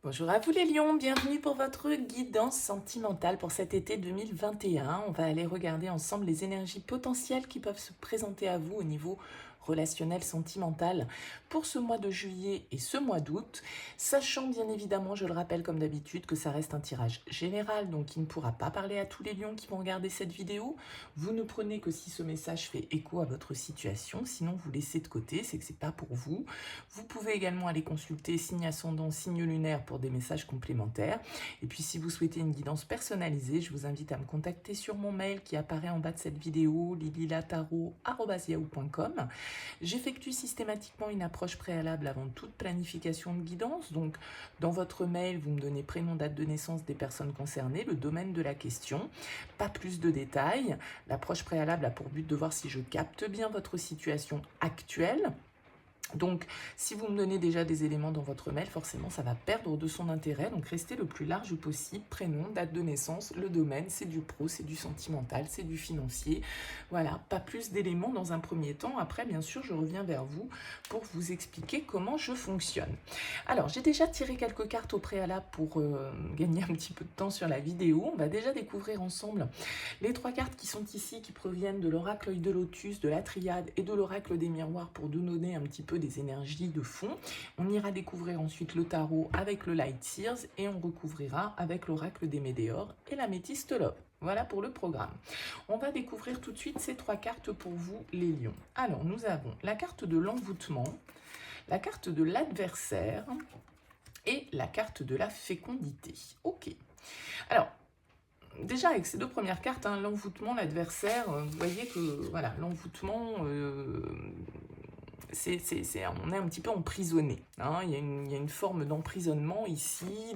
Bonjour à vous les lions, bienvenue pour votre guidance sentimentale pour cet été 2021. On va aller regarder ensemble les énergies potentielles qui peuvent se présenter à vous au niveau relationnel sentimental pour ce mois de juillet et ce mois d'août, sachant bien évidemment, je le rappelle comme d'habitude, que ça reste un tirage général, donc il ne pourra pas parler à tous les lions qui vont regarder cette vidéo. Vous ne prenez que si ce message fait écho à votre situation, sinon vous laissez de côté, c'est que c'est pas pour vous. Vous pouvez également aller consulter signe ascendant, signe lunaire pour des messages complémentaires. Et puis si vous souhaitez une guidance personnalisée, je vous invite à me contacter sur mon mail qui apparaît en bas de cette vidéo, lililataro@yahoo.com. J'effectue systématiquement une approche préalable avant toute planification de guidance. Donc dans votre mail, vous me donnez prénom, date de naissance des personnes concernées, le domaine de la question, pas plus de détails. L'approche préalable a pour but de voir si je capte bien votre situation actuelle. Donc, si vous me donnez déjà des éléments dans votre mail, forcément, ça va perdre de son intérêt. Donc, restez le plus large possible. Prénom, date de naissance, le domaine, c'est du pro, c'est du sentimental, c'est du financier. Voilà, pas plus d'éléments dans un premier temps. Après, bien sûr, je reviens vers vous pour vous expliquer comment je fonctionne. Alors, j'ai déjà tiré quelques cartes au préalable pour gagner un petit peu de temps sur la vidéo. On va déjà découvrir ensemble les trois cartes qui sont ici, qui proviennent de l'oracle œil de lotus, de la triade et de l'oracle des miroirs pour nous donner un petit peu des énergies de fond. On ira découvrir ensuite le tarot avec le Light Seers et on recouvrira avec l'oracle des météores et la métiste love. Voilà pour le programme. On va découvrir tout de suite ces trois cartes pour vous les lions. Alors nous avons la carte de l'envoûtement, la carte de l'adversaire et la carte de la fécondité. Ok. Alors, déjà, avec ces deux premières cartes, hein, l'envoûtement, l'adversaire, vous voyez que voilà, l'envoûtement, on est un petit peu emprisonné. Hein, il y a une forme d'emprisonnement ici,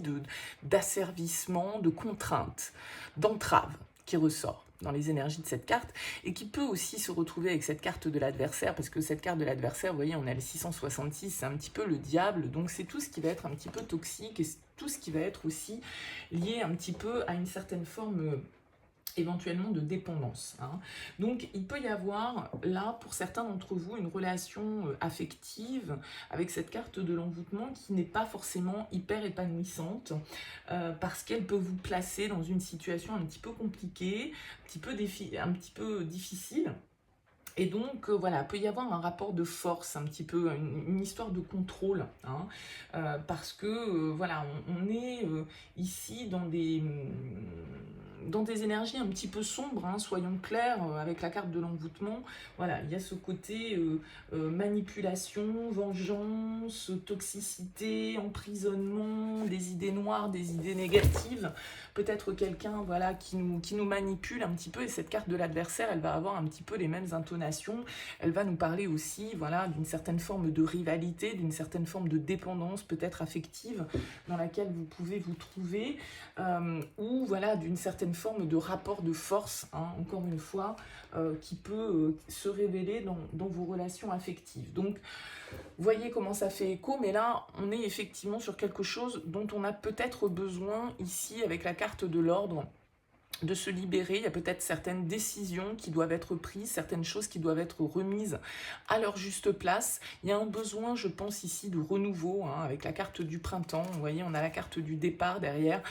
d'asservissement, de contrainte, d'entrave qui ressort dans les énergies de cette carte et qui peut aussi se retrouver avec cette carte de l'adversaire, parce que cette carte de l'adversaire, vous voyez, on a le 666, c'est un petit peu le diable, donc c'est tout ce qui va être un petit peu toxique et tout ce qui va être aussi lié un petit peu à une certaine forme éventuellement de dépendance. Hein. Donc il peut y avoir là pour certains d'entre vous une relation affective avec cette carte de l'envoûtement qui n'est pas forcément hyper épanouissante parce qu'elle peut vous placer dans une situation un petit peu compliquée, un petit peu difficile. Et donc, voilà, peut y avoir un rapport de force, un petit peu, une histoire de contrôle, hein, parce que, voilà, on est ici dans des énergies un petit peu sombres, hein, soyons clairs, avec la carte de l'envoûtement. Voilà, il y a ce côté manipulation, vengeance, toxicité, emprisonnement, des idées noires, des idées négatives. Peut-être quelqu'un voilà, qui nous manipule un petit peu, et cette carte de l'adversaire, elle va avoir un petit peu les mêmes intonations. Elle va nous parler aussi voilà, d'une certaine forme de rivalité, d'une certaine forme de dépendance, peut-être affective, dans laquelle vous pouvez vous trouver, ou voilà, d'une certaine forme de rapport de force, hein, encore une fois, qui peut se révéler dans vos relations affectives. Donc, voyez comment ça fait écho, mais là, on est effectivement sur quelque chose dont on a peut-être besoin ici avec la carte de l'ordre, de se libérer. Il y a peut-être certaines décisions qui doivent être prises, certaines choses qui doivent être remises à leur juste place. Il y a un besoin, je pense ici, de renouveau, hein, avec la carte du printemps. Vous voyez, on a la carte du départ derrière,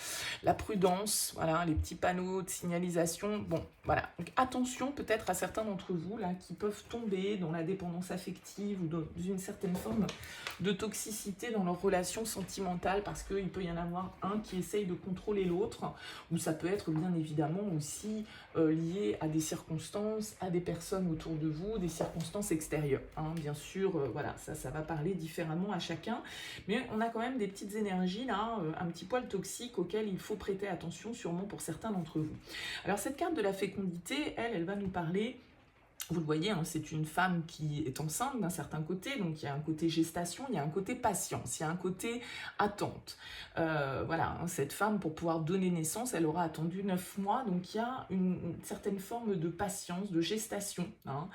la prudence, voilà, les petits panneaux de signalisation. Bon, voilà. Donc, attention peut-être à certains d'entre vous là qui peuvent tomber dans la dépendance affective ou dans une certaine forme de toxicité dans leur relation sentimentale, parce qu'il peut y en avoir un qui essaye de contrôler l'autre, ou ça peut être bien évidemment aussi lié à des circonstances, à des personnes autour de vous, des circonstances extérieures. Hein. Bien sûr, voilà, ça va parler différemment à chacun, mais on a quand même des petites énergies là, un petit poil toxiques auxquelles il faut prêter attention, sûrement pour certains d'entre vous. Alors cette carte de la fécondité, elle va nous parler. Vous le voyez, hein, c'est une femme qui est enceinte d'un certain côté, donc il y a un côté gestation, il y a un côté patience, il y a un côté attente. Voilà, hein, cette femme, pour pouvoir donner naissance, elle aura attendu 9 mois, donc il y a une certaine forme de patience, de gestation. Hein.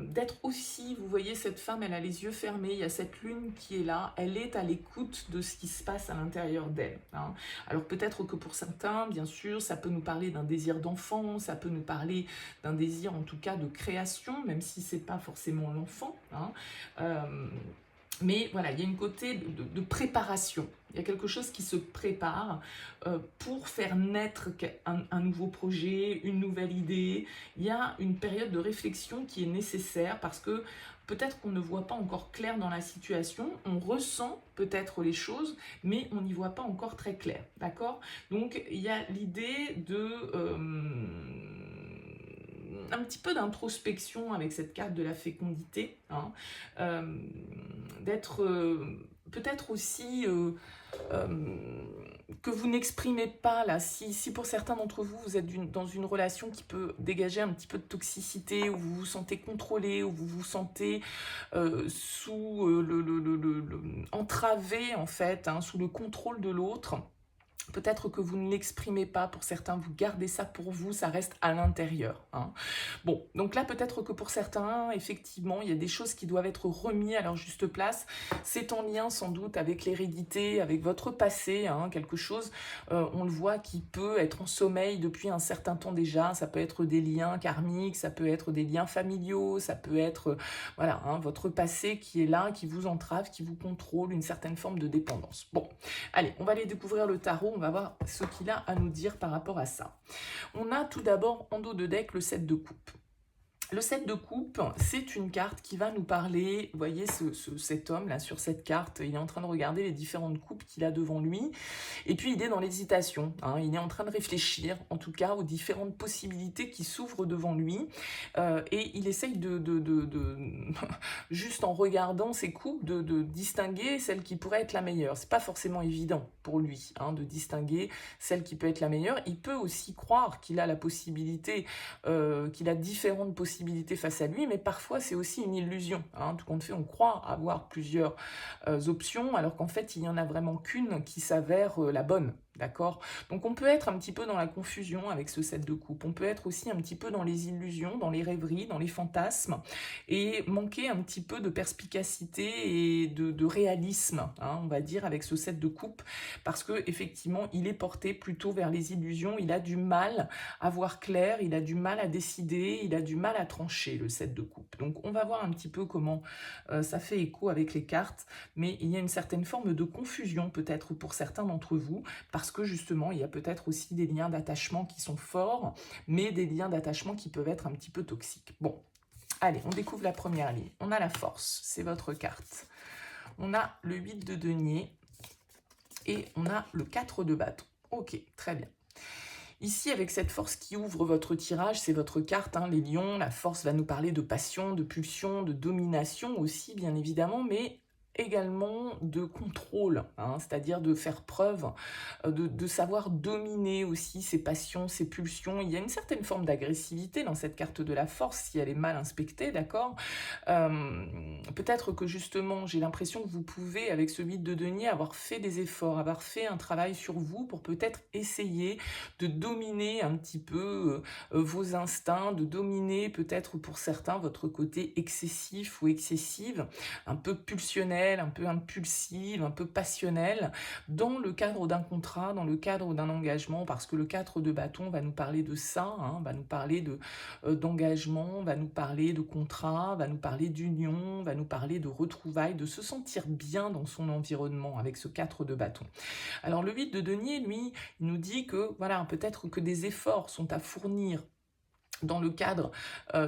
D'être aussi, vous voyez, cette femme, elle a les yeux fermés, il y a cette lune qui est là, elle est à l'écoute de ce qui se passe à l'intérieur d'elle. Hein. Alors peut-être que pour certains, bien sûr, ça peut nous parler d'un désir d'enfant, ça peut nous parler d'un désir en tout cas de création, même si c'est pas forcément l'enfant. Hein. Mais voilà, il y a une côté de préparation. Il y a quelque chose qui se prépare pour faire naître un nouveau projet, une nouvelle idée. Il y a une période de réflexion qui est nécessaire parce que peut-être qu'on ne voit pas encore clair dans la situation, on ressent peut-être les choses, mais on n'y voit pas encore très clair, d'accord? Donc il y a l'idée de un petit peu d'introspection avec cette carte de la fécondité, hein, d'être peut-être aussi euh, que vous n'exprimez pas là, si pour certains d'entre vous, vous êtes dans une relation qui peut dégager un petit peu de toxicité, où vous vous sentez contrôlé, où vous vous sentez sous entravé en fait, hein, sous le contrôle de l'autre. Peut-être que vous ne l'exprimez pas, pour certains, vous gardez ça pour vous, ça reste à l'intérieur, hein. Bon, donc là, peut-être que pour certains, effectivement, il y a des choses qui doivent être remises à leur juste place. C'est en lien, sans doute, avec l'hérédité, avec votre passé, hein, quelque chose, on le voit, qui peut être en sommeil depuis un certain temps déjà. Ça peut être des liens karmiques, ça peut être des liens familiaux, ça peut être, voilà, hein, votre passé qui est là, qui vous entrave, qui vous contrôle, une certaine forme de dépendance. Bon, allez, on va aller découvrir le tarot, on va voir ce qu'il a à nous dire par rapport à ça. On a tout d'abord en dos de deck le 7 de coupe. Le 7 de coupe, c'est une carte qui va nous parler, vous voyez cet homme là sur cette carte, il est en train de regarder les différentes coupes qu'il a devant lui, et puis il est dans l'hésitation, hein, il est en train de réfléchir en tout cas aux différentes possibilités qui s'ouvrent devant lui, et il essaye juste en regardant ces coupes, de distinguer celle qui pourrait être la meilleure. C'est pas forcément évident pour lui, hein, de distinguer celle qui peut être la meilleure. Il peut aussi croire qu'il a la possibilité, qu'il a différentes possibilités face à lui, mais parfois c'est aussi une illusion, hein. Tout compte fait, on croit avoir plusieurs options, alors qu'en fait il n'y en a vraiment qu'une qui s'avère la bonne. D'accord? Donc on peut être un petit peu dans la confusion avec ce 7 de coupe, on peut être aussi un petit peu dans les illusions, dans les rêveries, dans les fantasmes, et manquer un petit peu de perspicacité et de réalisme, hein, on va dire, avec ce 7 de coupe, parce que effectivement il est porté plutôt vers les illusions, il a du mal à voir clair, il a du mal à décider, il a du mal à trancher, le 7 de coupe. Donc on va voir un petit peu comment ça fait écho avec les cartes, mais il y a une certaine forme de confusion peut-être pour certains d'entre vous, parce que justement, il y a peut-être aussi des liens d'attachement qui sont forts, mais des liens d'attachement qui peuvent être un petit peu toxiques. Bon, allez, on découvre la première ligne. On a la force, c'est votre carte. On a le 8 de denier et on a le 4 de bâton. Ok, très bien. Ici, avec cette force qui ouvre votre tirage, c'est votre carte, hein, les lions. La force va nous parler de passion, de pulsion, de domination aussi, bien évidemment, mais également de contrôle, hein, c'est-à-dire de faire preuve, de savoir dominer aussi ses passions, ses pulsions. Il y a une certaine forme d'agressivité dans cette carte de la force, si elle est mal inspectée, d'accord? Peut-être que justement, j'ai l'impression que vous pouvez, avec ce 8 de denier, avoir fait des efforts, avoir fait un travail sur vous pour peut-être essayer de dominer un petit peu vos instincts, de dominer peut-être pour certains votre côté excessif ou excessive, un peu pulsionnel, un peu impulsive, un peu passionnelle, dans le cadre d'un contrat, dans le cadre d'un engagement, parce que le 4 de bâton va nous parler de ça, hein, va nous parler d'engagement, va nous parler de contrat, va nous parler d'union, va nous parler de retrouvailles, de se sentir bien dans son environnement avec ce 4 de bâton. Alors le 8 de denier, lui, il nous dit que voilà, peut-être que des efforts sont à fournir dans le cadre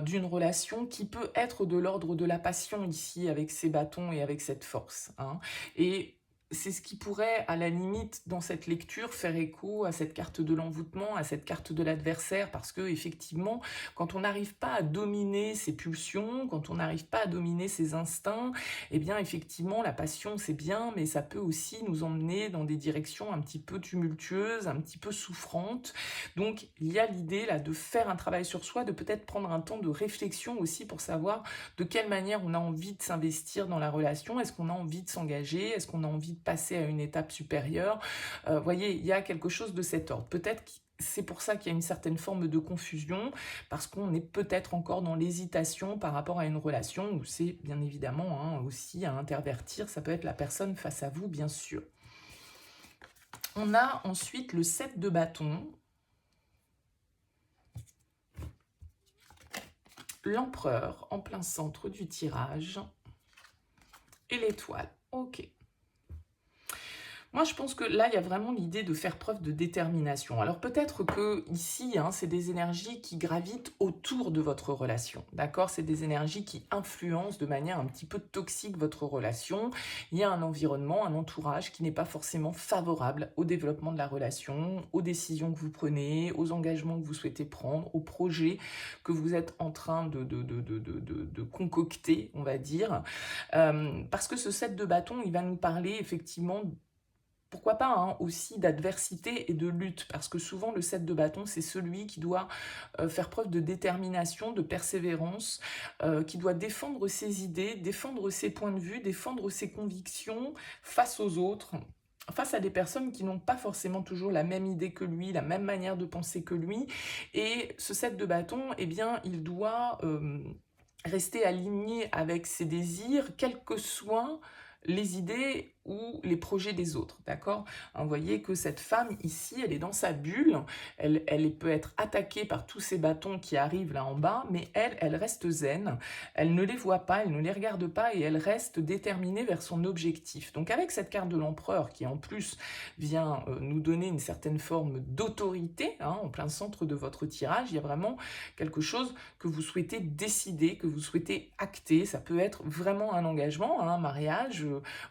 d'une relation qui peut être de l'ordre de la passion ici, avec ces bâtons et avec cette force, hein. Et c'est ce qui pourrait, à la limite, dans cette lecture, faire écho à cette carte de l'envoûtement, à cette carte de l'adversaire, parce que effectivement, quand on n'arrive pas à dominer ses pulsions, quand on n'arrive pas à dominer ses instincts, eh bien, effectivement, la passion, c'est bien, mais ça peut aussi nous emmener dans des directions un petit peu tumultueuses, un petit peu souffrantes. Donc, il y a l'idée là de faire un travail sur soi, de peut-être prendre un temps de réflexion aussi pour savoir de quelle manière on a envie de s'investir dans la relation. Est-ce qu'on a envie de s'engager? Est-ce qu'on a envie de passer à une étape supérieure? Voyez, il y a quelque chose de cet ordre. Peut-être que c'est pour ça qu'il y a une certaine forme de confusion, parce qu'on est peut-être encore dans l'hésitation par rapport à une relation, où c'est bien évidemment, hein, aussi à intervertir. Ça peut être la personne face à vous, bien sûr. On a ensuite le 7 de bâton, l'empereur en plein centre du tirage, et l'étoile. Ok. Moi, je pense que là, il y a vraiment l'idée de faire preuve de détermination. Alors peut-être que ici, hein, c'est des énergies qui gravitent autour de votre relation, d'accord? C'est des énergies qui influencent de manière un petit peu toxique votre relation. Il y a un environnement, un entourage qui n'est pas forcément favorable au développement de la relation, aux décisions que vous prenez, aux engagements que vous souhaitez prendre, aux projets que vous êtes en train de concocter, on va dire. Parce que ce set de bâtons, il va nous parler effectivement pourquoi pas hein, aussi d'adversité et de lutte, parce que souvent le 7 de bâton, c'est celui qui doit faire preuve de détermination, de persévérance, qui doit défendre ses idées, défendre ses points de vue, défendre ses convictions face aux autres, face à des personnes qui n'ont pas forcément toujours la même idée que lui, la même manière de penser que lui, et ce 7 de bâton, eh bien, il doit rester aligné avec ses désirs, quels que soient les idées ou les projets des autres, d'accord? Vous voyez que cette femme ici, elle est dans sa bulle, elle peut être attaquée par tous ces bâtons qui arrivent là en bas, mais elle reste zen, elle ne les voit pas, elle ne les regarde pas et elle reste déterminée vers son objectif. Donc avec cette carte de l'empereur qui en plus vient nous donner une certaine forme d'autorité, hein, en plein centre de votre tirage, il y a vraiment quelque chose que vous souhaitez décider, que vous souhaitez acter, ça peut être vraiment un engagement, hein, un mariage,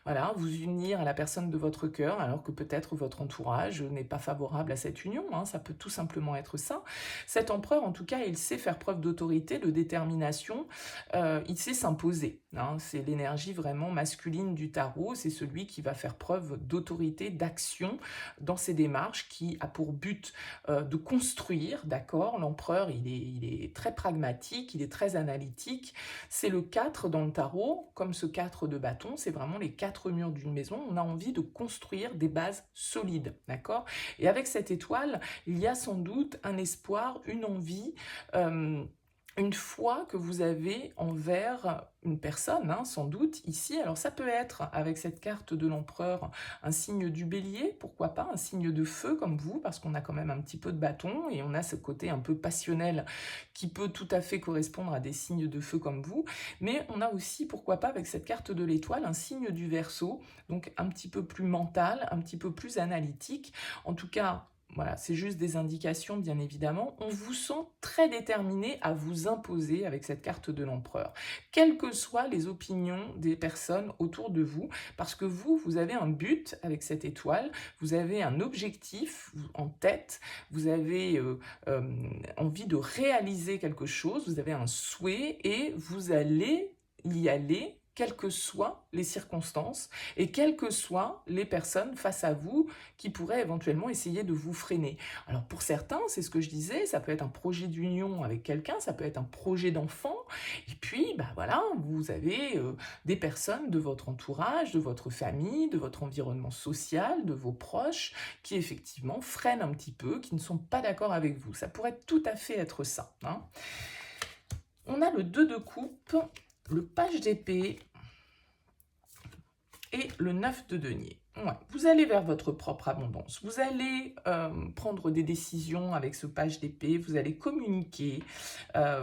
voilà, vous unir à la personne de votre cœur, alors que peut-être votre entourage n'est pas favorable à cette union, hein, ça peut tout simplement être ça. Cet empereur, en tout cas, il sait faire preuve d'autorité, de détermination, il sait s'imposer, hein, c'est l'énergie vraiment masculine du tarot, c'est celui qui va faire preuve d'autorité, d'action dans ses démarches, qui a pour but de construire, d'accord? L'empereur, il est très pragmatique, il est très analytique, c'est le 4 dans le tarot, comme ce 4 de bâton, c'est vraiment les 4 murs d'une maison, on a envie de construire des bases solides, d'accord? Et avec cette étoile, il y a sans doute un espoir, une envie, une foi que vous avez envers une personne, hein, sans doute, ici. Alors ça peut être, avec cette carte de l'empereur, un signe du bélier, pourquoi pas, un signe de feu comme vous, parce qu'on a quand même un petit peu de bâton, et on a ce côté un peu passionnel qui peut tout à fait correspondre à des signes de feu comme vous, mais on a aussi, pourquoi pas, avec cette carte de l'étoile, un signe du Verseau, donc un petit peu plus mental, un petit peu plus analytique, en tout cas. Voilà, c'est juste des indications, bien évidemment. On vous sent très déterminé à vous imposer avec cette carte de l'empereur, quelles que soient les opinions des personnes autour de vous, parce que vous avez un but avec cette étoile, vous avez un objectif en tête, vous avez envie de réaliser quelque chose, vous avez un souhait et vous allez y aller quelles que soient les circonstances et quelles que soient les personnes face à vous qui pourraient éventuellement essayer de vous freiner. Alors pour certains, c'est ce que je disais, ça peut être un projet d'union avec quelqu'un, ça peut être un projet d'enfant, et puis bah voilà, vous avez des personnes de votre entourage, de votre famille, de votre environnement social, de vos proches, qui effectivement freinent un petit peu, qui ne sont pas d'accord avec vous. Ça pourrait tout à fait être ça, hein. On a le 2 de coupe, le page d'épée et le 9 de denier. Ouais. Vous allez vers votre propre abondance, vous allez prendre des décisions avec ce page d'épée, vous allez communiquer,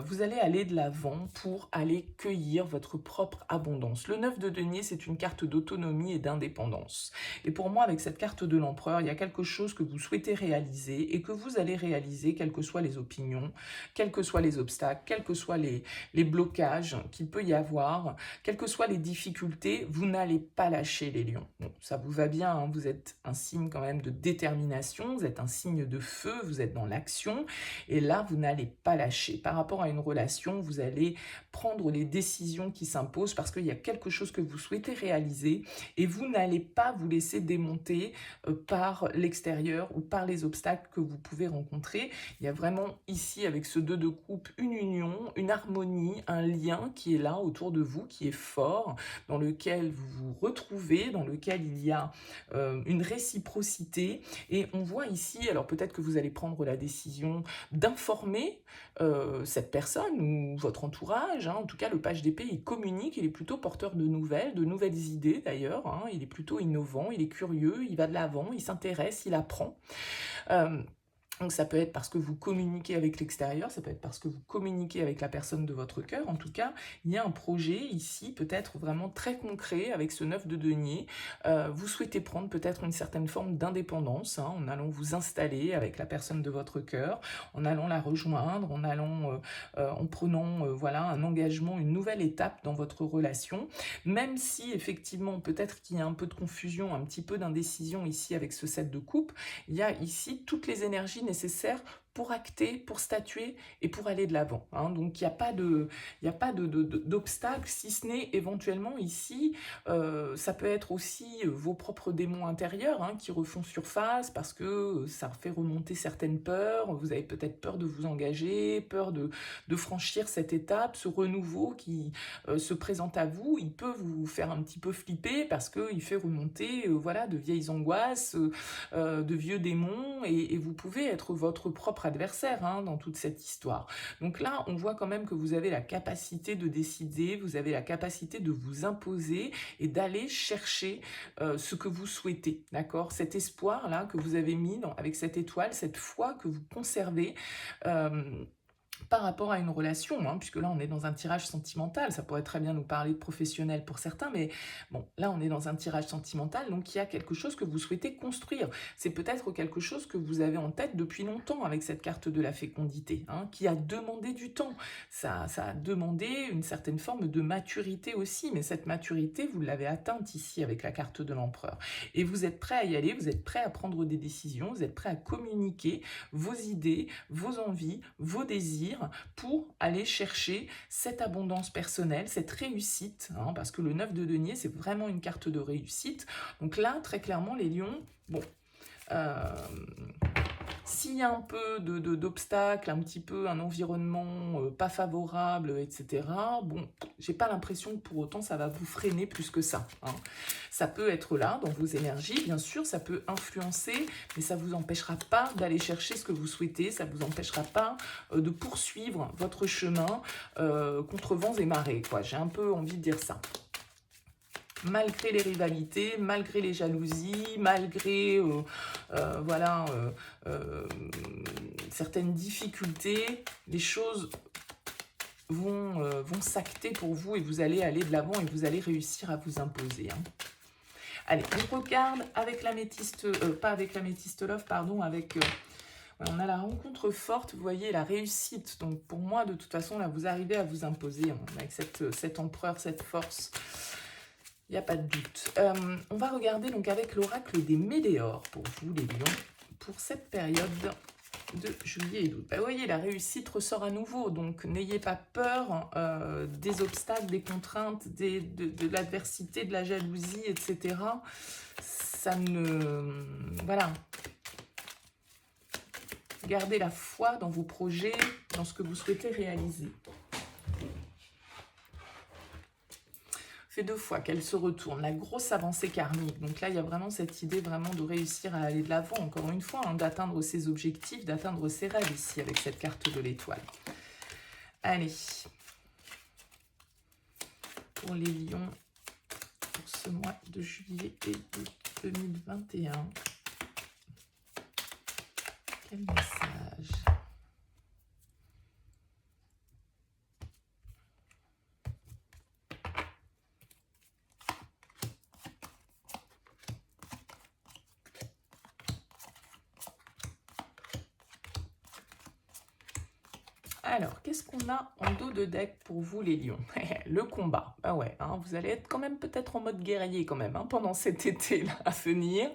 vous allez aller de l'avant pour aller cueillir votre propre abondance. Le 9 de denier, c'est une carte d'autonomie et d'indépendance. Et pour moi, avec cette carte de l'empereur, il y a quelque chose que vous souhaitez réaliser et que vous allez réaliser, quelles que soient les opinions, quels que soient les obstacles, quels que soient les blocages qu'il peut y avoir, quelles que soient les difficultés, vous n'allez pas lâcher les lions. Bon, ça vous va bien, hein, vous êtes un signe quand même de détermination, vous êtes un signe de feu, vous êtes dans l'action, et là, vous n'allez pas lâcher. Par rapport à une relation, vous allez prendre les décisions qui s'imposent parce qu'il y a quelque chose que vous souhaitez réaliser, et vous n'allez pas vous laisser démonter par l'extérieur ou par les obstacles que vous pouvez rencontrer. Il y a vraiment ici, avec ce 2 de coupe, une union, une harmonie, un lien qui est là autour de vous, qui est fort, dans lequel vous vous retrouvez, dans lequel il y a une réciprocité, et on voit ici, alors peut-être que vous allez prendre la décision d'informer cette personne ou votre entourage, hein. En tout cas le page d'épée, il communique, il est plutôt porteur de nouvelles idées d'ailleurs, hein. Il est plutôt innovant, il est curieux, il va de l'avant, il s'intéresse, il apprend. Donc ça peut être parce que vous communiquez avec l'extérieur, ça peut être parce que vous communiquez avec la personne de votre cœur. En tout cas, il y a un projet ici, peut-être vraiment très concret avec ce 9 de denier. Vous souhaitez prendre peut-être une certaine forme d'indépendance, hein, en allant vous installer avec la personne de votre cœur, en allant la rejoindre, en prenant voilà, un engagement, une nouvelle étape dans votre relation. Même si effectivement, peut-être qu'il y a un peu de confusion, un petit peu d'indécision ici avec ce 7 de coupe, il y a ici toutes les énergies nécessaires pour acter, pour statuer et pour aller de l'avant. Hein. Donc il n'y a pas d'obstacle, si ce n'est éventuellement ici, ça peut être aussi vos propres démons intérieurs hein, qui refont surface parce que ça fait remonter certaines peurs, vous avez peut-être peur de vous engager, peur de franchir cette étape, ce renouveau qui se présente à vous, il peut vous faire un petit peu flipper parce qu'il fait remonter voilà, de vieilles angoisses, de vieux démons, et vous pouvez être votre propre adversaire hein, dans toute cette histoire. Donc là, on voit quand même que vous avez la capacité de décider, vous avez la capacité de vous imposer et d'aller chercher ce que vous souhaitez, d'accord? Cet espoir-là que vous avez mis avec cette étoile, cette foi que vous conservez, par rapport à une relation, hein, puisque là on est dans un tirage sentimental, ça pourrait très bien nous parler de professionnel pour certains, mais bon, là on est dans un tirage sentimental, donc il y a quelque chose que vous souhaitez construire. C'est peut-être quelque chose que vous avez en tête depuis longtemps avec cette carte de la fécondité, hein, qui a demandé du temps. Ça a demandé une certaine forme de maturité aussi, mais cette maturité, vous l'avez atteinte ici avec la carte de l'empereur. Et vous êtes prêt à y aller, vous êtes prêt à prendre des décisions, vous êtes prêt à communiquer vos idées, vos envies, vos désirs, pour aller chercher cette abondance personnelle, cette réussite, hein, parce que le 9 de denier, c'est vraiment une carte de réussite. Donc là, très clairement, les lions, bon, s'il y a un peu d'obstacles, un petit peu un environnement pas favorable, etc., bon, j'ai pas l'impression que pour autant ça va vous freiner plus que ça. Hein. Ça peut être là, dans vos énergies, bien sûr, ça peut influencer, mais ça ne vous empêchera pas d'aller chercher ce que vous souhaitez, ça ne vous empêchera pas de poursuivre votre chemin contre vents et marées, quoi. J'ai un peu envie de dire ça. Malgré les rivalités, malgré les jalousies, malgré voilà, certaines difficultés, les choses vont s'acter pour vous et vous allez aller de l'avant et vous allez réussir à vous imposer. Hein. Allez, on regarde avec l'améthyste, pas avec l'améthyste love, pardon, avec... on a la rencontre forte, vous voyez, la réussite. Donc pour moi, de toute façon, là, vous arrivez à vous imposer hein, avec cet empereur, cette force. Il n'y a pas de doute. On va regarder donc avec l'oracle des météores pour vous, les lions, pour cette période de juillet et d'août. Bah, vous voyez, la réussite ressort à nouveau, donc n'ayez pas peur des obstacles, des contraintes, de l'adversité, de la jalousie, etc. Ça ne... Voilà. Gardez la foi dans vos projets, dans ce que vous souhaitez réaliser. Fait 2 fois qu'elle se retourne, la grosse avancée karmique. Donc là, il y a vraiment cette idée vraiment de réussir à aller de l'avant, encore une fois, hein, d'atteindre ses objectifs, d'atteindre ses rêves ici avec cette carte de l'étoile. Allez. Pour les lions, pour ce mois de juillet et d'août 2021. Quel message ? Alors, qu'est-ce qu'on a en dos de deck pour vous les lions? Le combat. Ah ouais, hein, vous allez être quand même peut-être en mode guerrier quand même hein, pendant cet été-là à venir.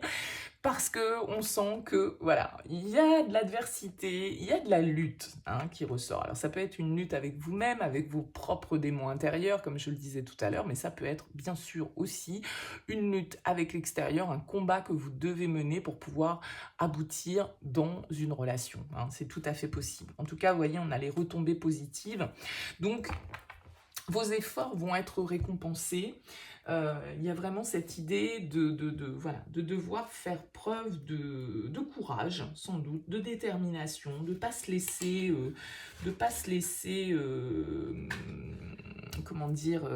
Parce qu'on sent que, voilà, il y a de l'adversité, il y a de la lutte hein, qui ressort. Alors ça peut être une lutte avec vous-même, avec vos propres démons intérieurs, comme je le disais tout à l'heure, mais ça peut être bien sûr aussi une lutte avec l'extérieur, un combat que vous devez mener pour pouvoir aboutir dans une relation. Hein. C'est tout à fait possible. En tout cas, vous voyez, on a les retombées positives. Donc, vos efforts vont être récompensés. Il y a vraiment cette idée voilà, de devoir faire preuve de courage, sans doute, de détermination, de ne pas se laisser, comment dire,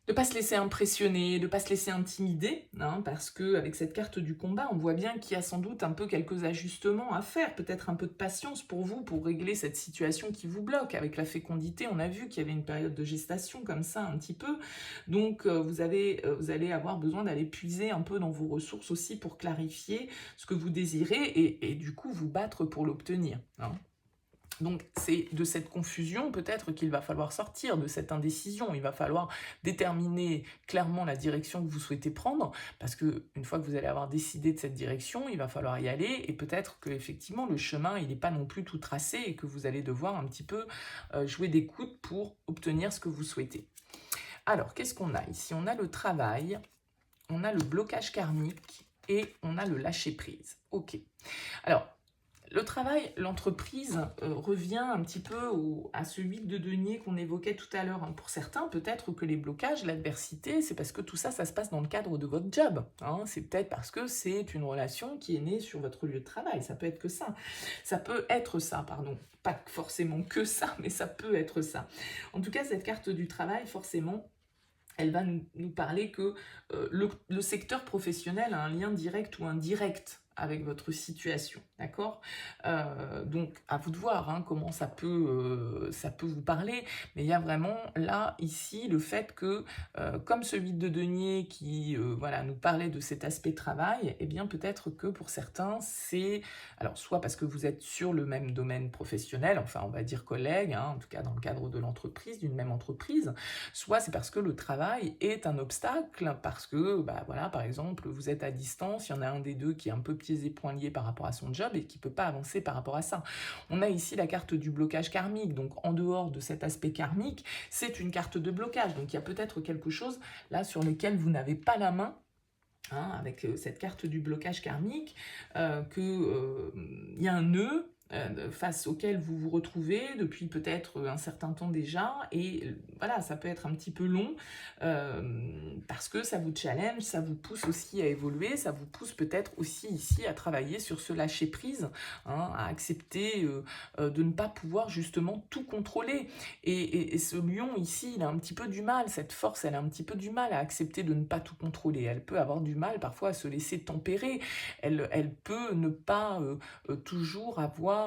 de pas se laisser impressionner, de pas se laisser intimider, hein, parce que avec cette carte du combat, on voit bien qu'il y a sans doute un peu quelques ajustements à faire, peut-être un peu de patience pour vous, pour régler cette situation qui vous bloque. Avec la fécondité, on a vu qu'il y avait une période de gestation comme ça un petit peu, donc vous allez avoir besoin d'aller puiser un peu dans vos ressources aussi pour clarifier ce que vous désirez et du coup vous battre pour l'obtenir, hein. Donc c'est de cette confusion peut-être qu'il va falloir sortir, de cette indécision. Il va falloir déterminer clairement la direction que vous souhaitez prendre, parce que une fois que vous allez avoir décidé de cette direction, il va falloir y aller, et peut-être que effectivement le chemin il n'est pas non plus tout tracé, et que vous allez devoir un petit peu jouer des coudes pour obtenir ce que vous souhaitez. Alors qu'est-ce qu'on a ici? On a le travail, on a le blocage karmique, et on a le lâcher-prise. Ok. Alors, le travail, l'entreprise revient un petit peu à ce 8 de denier qu'on évoquait tout à l'heure, hein. Pour certains, peut-être que les blocages, l'adversité, c'est parce que tout ça, ça se passe dans le cadre de votre job, hein. C'est peut-être parce que c'est une relation qui est née sur votre lieu de travail. Ça peut être que ça. Ça peut être ça, pardon. Pas forcément que ça, mais ça peut être ça. En tout cas, cette carte du travail, forcément, elle va nous parler que le secteur professionnel a un lien direct ou indirect avec votre situation, d'accord? Donc, à vous de voir, hein, comment ça peut vous parler, mais il y a vraiment, là, ici, le fait que, comme ce 8 de denier qui, voilà, nous parlait de cet aspect travail, eh bien, peut-être que pour certains, c'est, alors, soit parce que vous êtes sur le même domaine professionnel, enfin, on va dire collègue, hein, en tout cas dans le cadre de l'entreprise, d'une même entreprise, soit c'est parce que le travail est un obstacle, parce que, bah, voilà, par exemple, vous êtes à distance, il y en a un des deux qui est un peu pieds et poings liés par rapport à son job et qui ne peut pas avancer par rapport à ça. On a ici la carte du blocage karmique, donc en dehors de cet aspect karmique, c'est une carte de blocage, donc il y a peut-être quelque chose là sur lequel vous n'avez pas la main, hein, avec cette carte du blocage karmique, qu'il y a un nœud face auquel vous vous retrouvez depuis peut-être un certain temps déjà, et voilà, ça peut être un petit peu long, parce que ça vous challenge, ça vous pousse aussi à évoluer, ça vous pousse peut-être aussi ici à travailler sur ce lâcher-prise, hein, à accepter de ne pas pouvoir justement tout contrôler, et ce lion ici, il a un petit peu du mal, cette force, elle a un petit peu du mal à accepter de ne pas tout contrôler, elle peut avoir du mal parfois à se laisser tempérer, elle peut ne pas toujours avoir,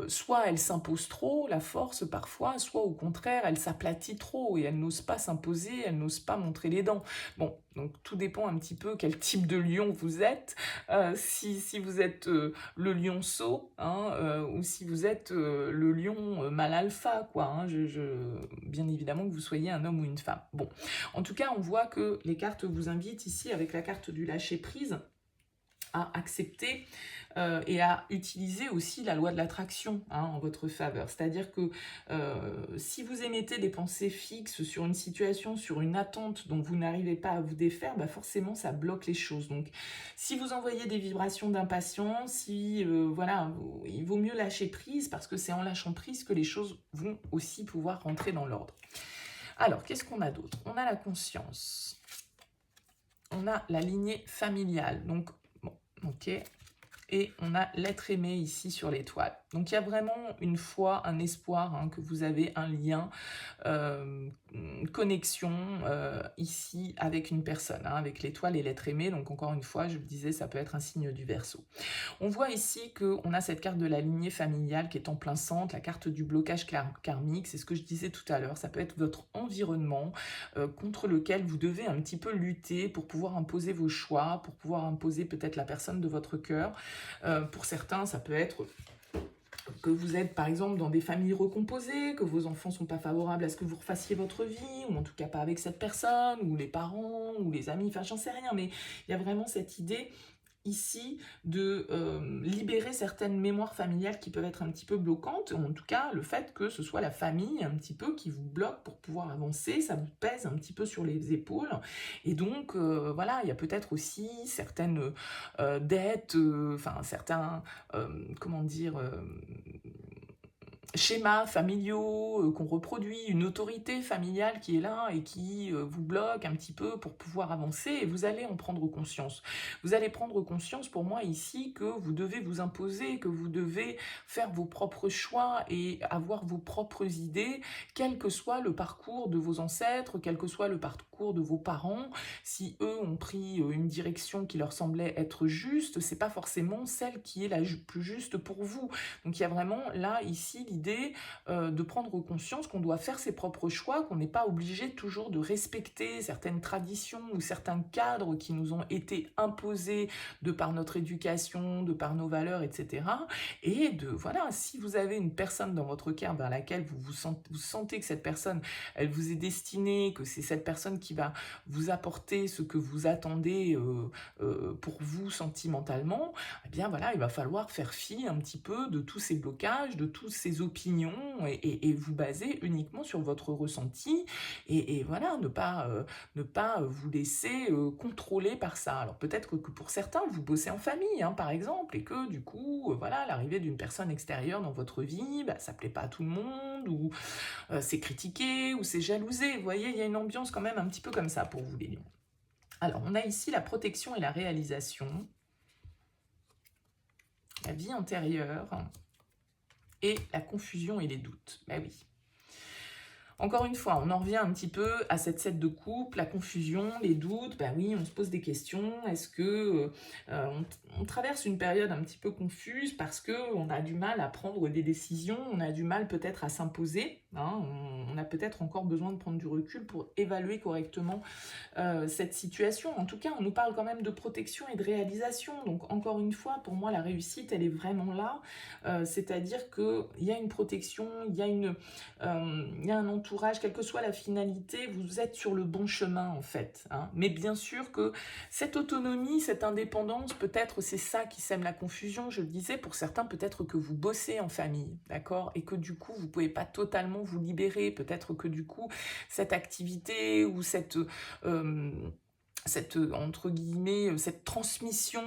soit elle s'impose trop, la force parfois, soit au contraire, elle s'aplatit trop et elle n'ose pas s'imposer, elle n'ose pas montrer les dents. Bon, donc tout dépend un petit peu quel type de lion vous êtes, si vous êtes le lionceau, hein, ou si vous êtes le lion mâle alpha, quoi, hein, bien évidemment que vous soyez un homme ou une femme. Bon, en tout cas, on voit que les cartes vous invitent ici, avec la carte du lâcher-prise, à accepter et à utiliser aussi la loi de l'attraction, hein, en votre faveur. C'est-à-dire que si vous émettez des pensées fixes sur une situation, sur une attente dont vous n'arrivez pas à vous défaire, bah forcément ça bloque les choses. Donc si vous envoyez des vibrations d'impatience, si voilà, il vaut mieux lâcher prise, parce que c'est en lâchant prise que les choses vont aussi pouvoir rentrer dans l'ordre. Alors, qu'est-ce qu'on a d'autre? On a la conscience. On a la lignée familiale. Donc, bon, ok. Et on a l'être aimé ici sur l'étoile. Donc il y a vraiment une foi, un espoir, hein, que vous avez un lien, une connexion ici avec une personne, hein, avec l'étoile et l'être aimé. Donc encore une fois, je vous disais, ça peut être un signe du Verseau. On voit ici qu'on a cette carte de la lignée familiale qui est en plein centre, la carte du blocage karmique, c'est ce que je disais tout à l'heure, ça peut être votre environnement contre lequel vous devez un petit peu lutter pour pouvoir imposer vos choix, pour pouvoir imposer peut-être la personne de votre cœur. Pour certains, ça peut être que vous êtes par exemple dans des familles recomposées, que vos enfants ne sont pas favorables à ce que vous refassiez votre vie, ou en tout cas pas avec cette personne, ou les parents, ou les amis, enfin j'en sais rien, mais il y a vraiment cette idée ici de libérer certaines mémoires familiales qui peuvent être un petit peu bloquantes, ou en tout cas le fait que ce soit la famille un petit peu qui vous bloque pour pouvoir avancer, ça vous pèse un petit peu sur les épaules, et donc voilà, il y a peut-être aussi certaines dettes, enfin certains, comment dire, schémas familiaux qu'on reproduit, une autorité familiale qui est là et qui vous bloque un petit peu pour pouvoir avancer, et vous allez en prendre conscience. Vous allez prendre conscience pour moi ici que vous devez vous imposer, que vous devez faire vos propres choix et avoir vos propres idées, quel que soit le parcours de vos ancêtres, quel que soit le parcours de vos parents. Si eux ont pris une direction qui leur semblait être juste, c'est pas forcément celle qui est la plus juste pour vous. Donc il y a vraiment là, ici, l'idée de prendre conscience qu'on doit faire ses propres choix, qu'on n'est pas obligé toujours de respecter certaines traditions ou certains cadres qui nous ont été imposés de par notre éducation, de par nos valeurs, etc. Et de, voilà, si vous avez une personne dans votre cœur vers laquelle vous sentez que cette personne, elle vous est destinée, que c'est cette personne qui va vous apporter ce que vous attendez pour vous sentimentalement, eh bien voilà, il va falloir faire fi un petit peu de tous ces blocages, de toutes ces opinions et vous baser uniquement sur votre ressenti et voilà, ne pas vous laisser contrôler par ça. Alors peut-être que pour certains, vous bossez en famille, hein, par exemple, et que du coup, voilà, l'arrivée d'une personne extérieure dans votre vie, bah, ça plaît pas à tout le monde, ou c'est critiqué, ou c'est jalousé. Vous voyez, il y a une ambiance quand même un petit peu comme ça pour vous, les lions. Alors, on a ici la protection et la réalisation, la vie intérieure et la confusion et les doutes. Ben oui. Encore une fois, on en revient un petit peu à cette 7 de coupe, la confusion, les doutes. Ben oui, on se pose des questions. Est-ce que on traverse une période un petit peu confuse parce qu'on a du mal à prendre des décisions, on a du mal peut-être à s'imposer, hein, on a peut-être encore besoin de prendre du recul pour évaluer correctement cette situation. En tout cas, on nous parle quand même de protection et de réalisation. Donc encore une fois, pour moi, la réussite, elle est vraiment là. C'est-à-dire qu'il y a une protection, il y a un entourage, quelle que soit la finalité, vous êtes sur le bon chemin en fait. Hein. Mais bien sûr que cette autonomie, cette indépendance, peut-être c'est ça qui sème la confusion. Je le disais, pour certains, peut-être que vous bossez en famille, d'accord, et que du coup, vous ne pouvez pas totalement vous libérer. Peut-être que du coup, cette activité ou cette entre guillemets, cette transmission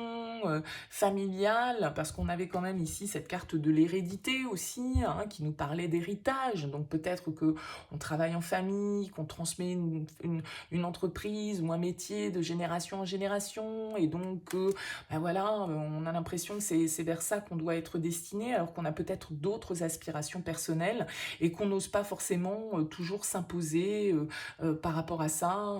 familiale, parce qu'on avait quand même ici cette carte de l'hérédité aussi, hein, qui nous parlait d'héritage. Donc peut-être que on travaille en famille, qu'on transmet une entreprise ou un métier de génération en génération, et donc ben voilà, on a l'impression que c'est vers ça qu'on doit être destiné, alors qu'on a peut-être d'autres aspirations personnelles et qu'on n'ose pas forcément toujours s'imposer par rapport à ça,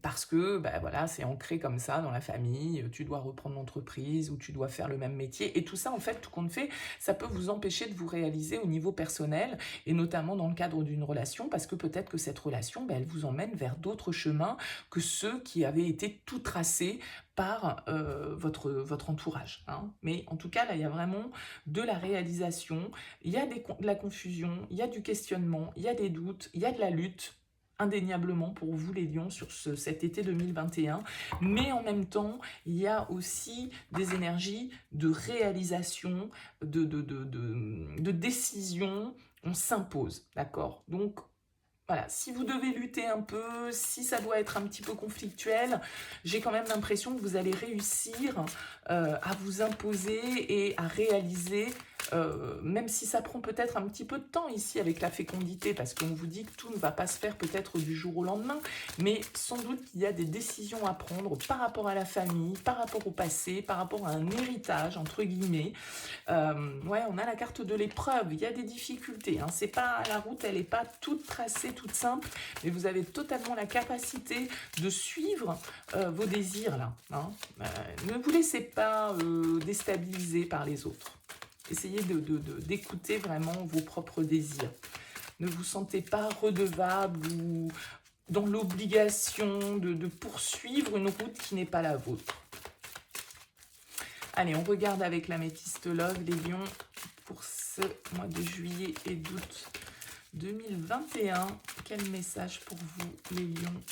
parce que bah, voilà, c'est ancré comme ça dans la famille, tu dois reprendre l'entreprise ou tu dois faire le même métier. Et tout ça, en fait, tout compte fait, ça peut vous empêcher de vous réaliser au niveau personnel, et notamment dans le cadre d'une relation, parce que peut-être que cette relation, bah, elle vous emmène vers d'autres chemins que ceux qui avaient été tout tracés par votre entourage. Hein. Mais en tout cas, là, il y a vraiment de la réalisation, il y a de la confusion, il y a du questionnement, il y a des doutes, il y a de la lutte, indéniablement pour vous les lions sur cet été 2021, mais en même temps il y a aussi des énergies de réalisation, de décision, on s'impose, d'accord. Donc voilà, si vous devez lutter un peu, si ça doit être un petit peu conflictuel, j'ai quand même l'impression que vous allez réussir à vous imposer et à réaliser, même si ça prend peut-être un petit peu de temps ici avec la fécondité, parce qu'on vous dit que tout ne va pas se faire peut-être du jour au lendemain, mais sans doute qu'il y a des décisions à prendre par rapport à la famille, par rapport au passé, par rapport à un héritage, entre guillemets. Ouais, on a la carte de l'épreuve, il y a des difficultés, hein. C'est pas, la route, elle n'est pas toute tracée, toute simple, mais vous avez totalement la capacité de suivre vos désirs, là. Hein. Ne vous laissez pas déstabiliser par les autres. Essayez d'écouter vraiment vos propres désirs. Ne vous sentez pas redevable ou dans l'obligation de poursuivre une route qui n'est pas la vôtre. Allez, on regarde avec l'améthyste love, les lions, pour ce mois de juillet et d'août 2021. Quel message pour vous, les lions?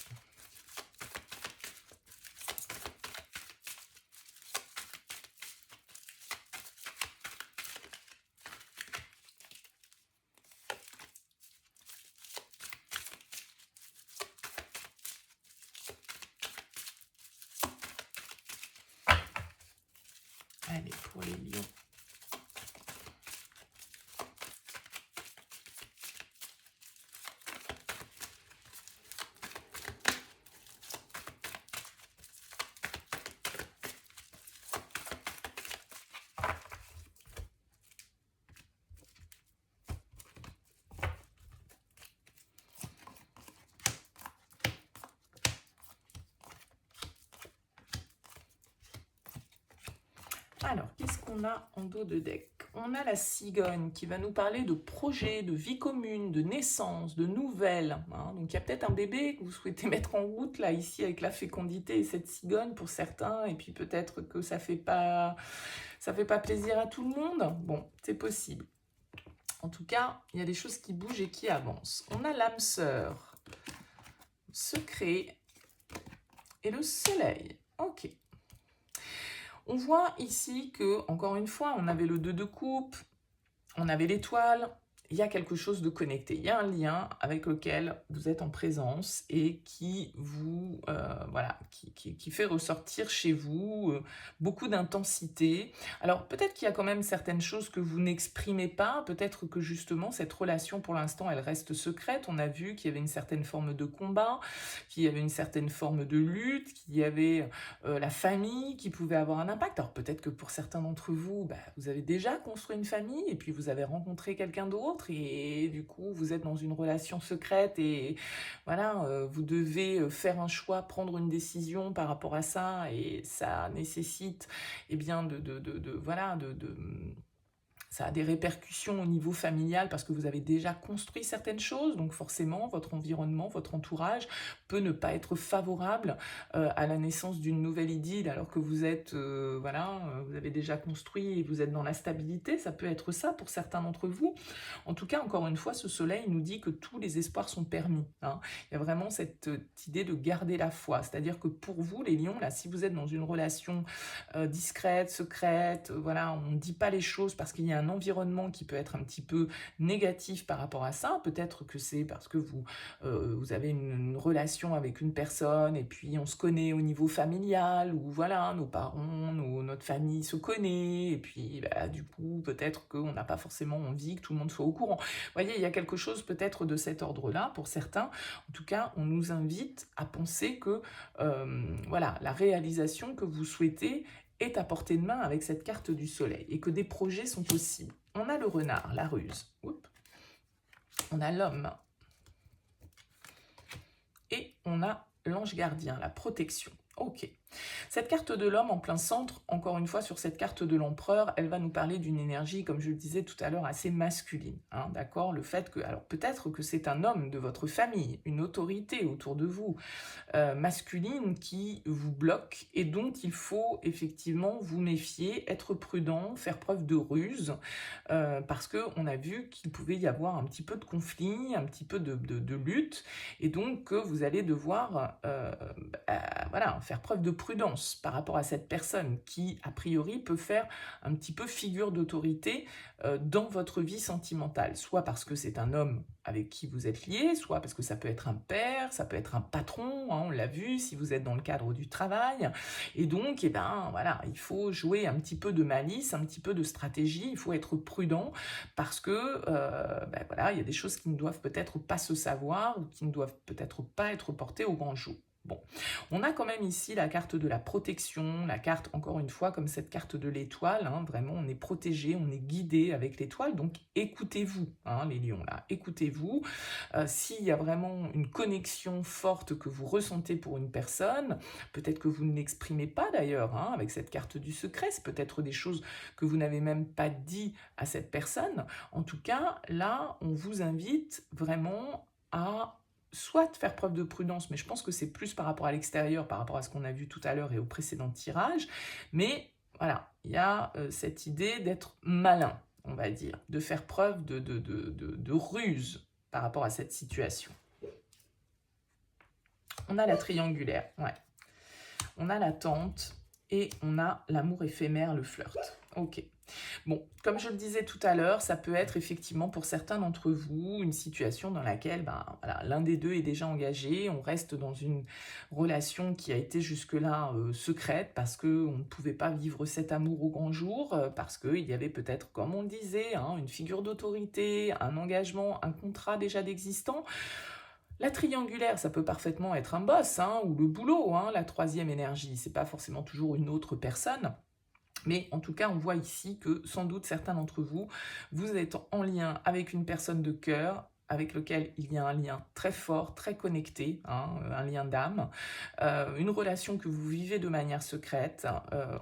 Allez, pour les lions. Alors, qu'est-ce qu'on a en dos de deck? On a la cigogne qui va nous parler de projets, de vie commune, de naissance, de nouvelles. Hein. Donc, il y a peut-être un bébé que vous souhaitez mettre en route, là, ici, avec la fécondité et cette cigogne pour certains. Et puis, peut-être que ça fait pas plaisir à tout le monde. Bon, c'est possible. En tout cas, il y a des choses qui bougent et qui avancent. On a l'âme sœur, secret et le soleil. Ok. On voit ici que, encore une fois, on avait le 2 de coupe, on avait l'étoile, il y a quelque chose de connecté, il y a un lien avec lequel vous êtes en présence et qui vous, voilà, qui fait ressortir chez vous beaucoup d'intensité. Alors peut-être qu'il y a quand même certaines choses que vous n'exprimez pas, peut-être que justement cette relation pour l'instant elle reste secrète. On a vu qu'il y avait une certaine forme de combat, qu'il y avait une certaine forme de lutte, qu'il y avait la famille qui pouvait avoir un impact. Alors peut-être que pour certains d'entre vous, bah, vous avez déjà construit une famille et puis vous avez rencontré quelqu'un d'autre et du coup vous êtes dans une relation secrète et voilà, vous devez faire un choix, prendre une décision par rapport à ça et ça nécessite eh bien voilà, ça a des répercussions au niveau familial parce que vous avez déjà construit certaines choses, donc forcément votre environnement, votre entourage peut ne pas être favorable à la naissance d'une nouvelle idylle alors que vous êtes, voilà, vous avez déjà construit et vous êtes dans la stabilité, ça peut être ça pour certains d'entre vous. En tout cas, encore une fois, ce soleil nous dit que tous les espoirs sont permis. Hein. Il y a vraiment cette idée de garder la foi, c'est-à-dire que pour vous, les lions, là, si vous êtes dans une relation discrète, secrète, voilà, on ne dit pas les choses parce qu'il y a un environnement qui peut être un petit peu négatif par rapport à ça. Peut-être que c'est parce que vous avez une relation avec une personne et puis on se connaît au niveau familial ou voilà, nos parents, notre famille se connaît et puis bah, du coup peut-être qu'on n'a pas forcément envie que tout le monde soit au courant. Vous voyez, il y a quelque chose peut-être de cet ordre-là pour certains. En tout cas, on nous invite à penser que voilà, la réalisation que vous souhaitez est à portée de main avec cette carte du soleil et que des projets sont possibles. On a le renard, la ruse. Oups. On a l'homme. Et on a l'ange gardien, la protection. Ok. Cette carte de l'homme en plein centre, encore une fois sur cette carte de l'empereur, elle va nous parler d'une énergie, comme je le disais tout à l'heure, assez masculine. Hein, d'accord. Le fait que, alors peut-être que c'est un homme de votre famille, une autorité autour de vous, masculine qui vous bloque et dont il faut effectivement vous méfier, être prudent, faire preuve de ruse, parce qu'on a vu qu'il pouvait y avoir un petit peu de conflit, un petit peu de lutte, et donc que vous allez devoir voilà, faire preuve de prudence par rapport à cette personne qui, a priori, peut faire un petit peu figure d'autorité dans votre vie sentimentale, soit parce que c'est un homme avec qui vous êtes lié, soit parce que ça peut être un père, ça peut être un patron, hein, on l'a vu, si vous êtes dans le cadre du travail, et donc, eh ben, voilà, il faut jouer un petit peu de malice, un petit peu de stratégie, il faut être prudent, parce que, ben voilà, il y a des choses qui ne doivent peut-être pas se savoir, ou qui ne doivent peut-être pas être portées au grand jour. Bon, on a quand même ici la carte de la protection, la carte, encore une fois, comme cette carte de l'étoile, hein, vraiment, on est protégé, on est guidé avec l'étoile, donc écoutez-vous, hein, les lions, là, écoutez-vous. S'il y a vraiment une connexion forte que vous ressentez pour une personne, peut-être que vous ne l'exprimez pas d'ailleurs, hein, avec cette carte du secret, c'est peut-être des choses que vous n'avez même pas dit à cette personne. En tout cas, là, on vous invite vraiment à soit faire preuve de prudence, mais je pense que c'est plus par rapport à l'extérieur, par rapport à ce qu'on a vu tout à l'heure et au précédent tirage, mais voilà, il y a cette idée d'être malin, on va dire, de faire preuve de ruse par rapport à cette situation. On a la triangulaire, ouais. On a l'attente et on a l'amour éphémère, le flirt. Ok. Bon, comme je le disais tout à l'heure, ça peut être effectivement pour certains d'entre vous une situation dans laquelle ben, voilà, l'un des deux est déjà engagé, on reste dans une relation qui a été jusque-là secrète parce qu'on ne pouvait pas vivre cet amour au grand jour, parce qu'il y avait peut-être, comme on le disait, hein, une figure d'autorité, un engagement, un contrat déjà d'existant. La triangulaire, ça peut parfaitement être un boss, hein, ou le boulot, hein, la troisième énergie, c'est pas forcément toujours une autre personne. Mais en tout cas, on voit ici que sans doute certains d'entre vous, vous êtes en lien avec une personne de cœur avec lequel il y a un lien très fort, très connecté, hein, un lien d'âme, une relation que vous vivez de manière secrète.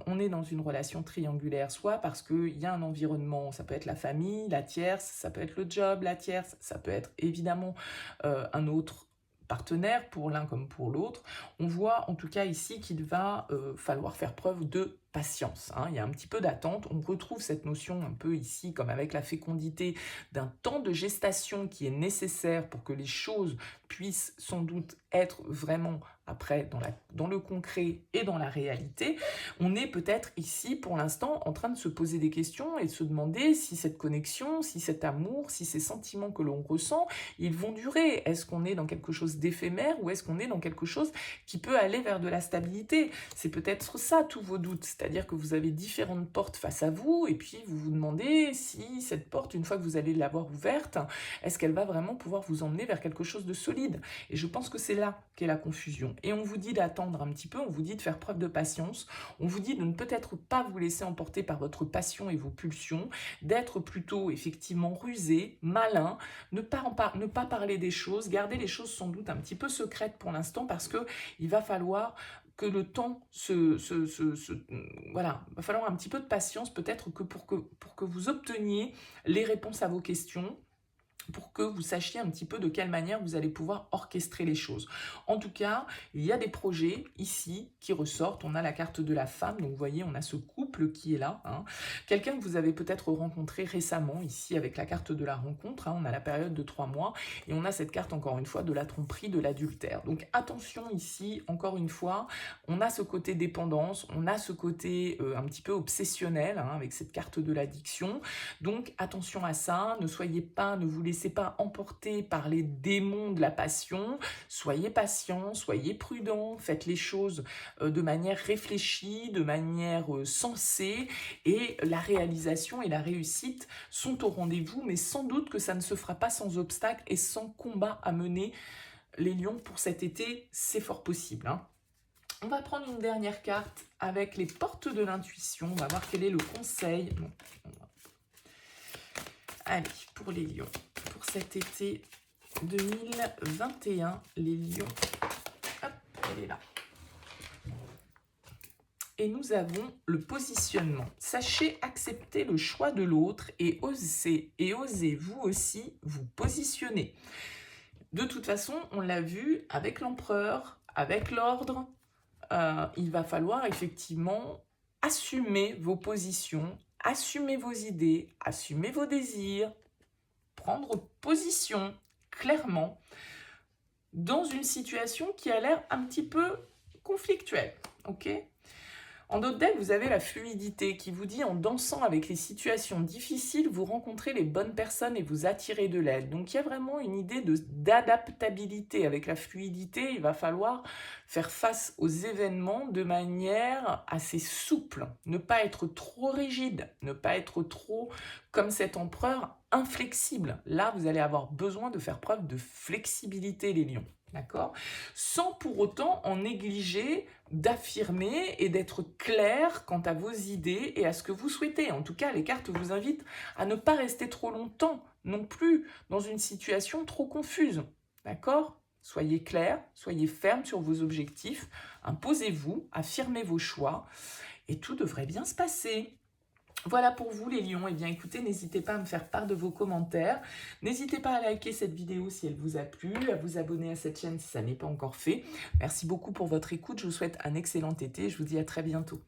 On est dans une relation triangulaire, soit parce qu'il y a un environnement, ça peut être la famille, la tierce, ça peut être le job, la tierce, ça peut être évidemment un autre partenaire pour l'un comme pour l'autre. On voit en tout cas ici qu'il va falloir faire preuve de patience, hein. Il y a un petit peu d'attente. On retrouve cette notion un peu ici, comme avec la fécondité, d'un temps de gestation qui est nécessaire pour que les choses puissent sans doute être vraiment après dans le concret et dans la réalité. On est peut-être ici pour l'instant en train de se poser des questions et de se demander si cette connexion, si cet amour, si ces sentiments que l'on ressent, ils vont durer. Est-ce qu'on est dans quelque chose d'éphémère ou est-ce qu'on est dans quelque chose qui peut aller vers de la stabilité? C'est peut-être ça tous vos doutes, c'est-à-dire que vous avez différentes portes face à vous et puis vous vous demandez si cette porte, une fois que vous allez l'avoir ouverte, est-ce qu'elle va vraiment pouvoir vous emmener vers quelque chose de solide? Et je pense que c'est là qu'est la confusion. Et on vous dit d'attendre un petit peu, on vous dit de faire preuve de patience, on vous dit de ne peut-être pas vous laisser emporter par votre passion et vos pulsions, d'être plutôt effectivement rusé, malin, ne pas parler des choses, garder les choses sans doute un petit peu secrètes pour l'instant parce que il va falloir que le temps voilà, il va falloir un petit peu de patience peut-être que pour que vous obteniez les réponses à vos questions, pour que vous sachiez un petit peu de quelle manière vous allez pouvoir orchestrer les choses. En tout cas, il y a des projets ici qui ressortent. On a la carte de la femme, donc vous voyez, on a ce couple qui est là, hein. Quelqu'un que vous avez peut-être rencontré récemment, ici avec la carte de la rencontre, hein. On a la période de 3 mois, et on a cette carte encore une fois de la tromperie, de l'adultère. Donc attention ici, encore une fois, on a ce côté dépendance, on a ce côté un petit peu obsessionnel, hein, avec cette carte de l'addiction. Donc attention à ça, ne vous laissez pas emporter par les démons de la passion, soyez patient, soyez prudent, faites les choses de manière réfléchie, de manière sensée, et la réalisation et la réussite sont au rendez-vous, mais sans doute que ça ne se fera pas sans obstacle et sans combat à mener. Les lions pour cet été, c'est fort possible, hein. On va prendre une dernière carte avec les portes de l'intuition. On va voir quel est le conseil. Non. Allez, pour les lions, pour cet été 2021, les lions, hop, elle est là. Et nous avons le positionnement. Sachez accepter le choix de l'autre et osez vous aussi vous positionner. De toute façon, on l'a vu avec l'empereur, avec l'ordre, il va falloir effectivement assumer vos positions, assumer vos idées, assumer vos désirs, prendre position clairement dans une situation qui a l'air un petit peu conflictuelle, ok ? En d'autres decks, vous avez la fluidité qui vous dit en dansant avec les situations difficiles, vous rencontrez les bonnes personnes et vous attirez de l'aide. Donc il y a vraiment une idée d'adaptabilité avec la fluidité. Il va falloir faire face aux événements de manière assez souple, ne pas être trop rigide, ne pas être trop comme cet empereur inflexible. Là, vous allez avoir besoin de faire preuve de flexibilité, les lions. D'accord ? Sans pour autant en négliger d'affirmer et d'être clair quant à vos idées et à ce que vous souhaitez. En tout cas, les cartes vous invitent à ne pas rester trop longtemps non plus dans une situation trop confuse. D'accord ? Soyez clair, soyez ferme sur vos objectifs, imposez-vous, affirmez vos choix et tout devrait bien se passer. Voilà pour vous les lions. Eh bien écoutez, n'hésitez pas à me faire part de vos commentaires. N'hésitez pas à liker cette vidéo si elle vous a plu, à vous abonner à cette chaîne si ça n'est pas encore fait. Merci beaucoup pour votre écoute. Je vous souhaite un excellent été. Je vous dis à très bientôt.